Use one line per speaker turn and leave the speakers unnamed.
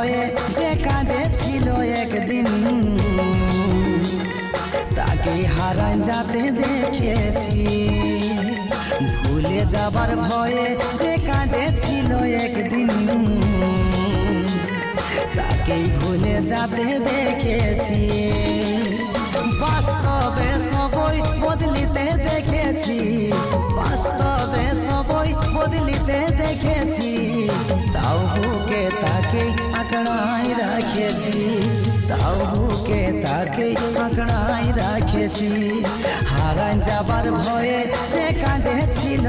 ভয়ে যে কাঁদেছিল একদিন, তাকে হারায় যাতে দেখেছি। ভুলে যাবার ভয়ে যে কাঁদেছিল একদিন, তাকেই ভুলে যাতে দেখেছি। বাস্তবে সবই বদলিতে দেখেছি, বাস্তবে সবই বদলিতে দেখেছি। তাও বুকে তাকে আঁকড়াই রাখেছি, তাও বুকে তাকে আঁকড়াই রাখেছি। হারায় যাবার ভয়ে যে কাঁদেছিল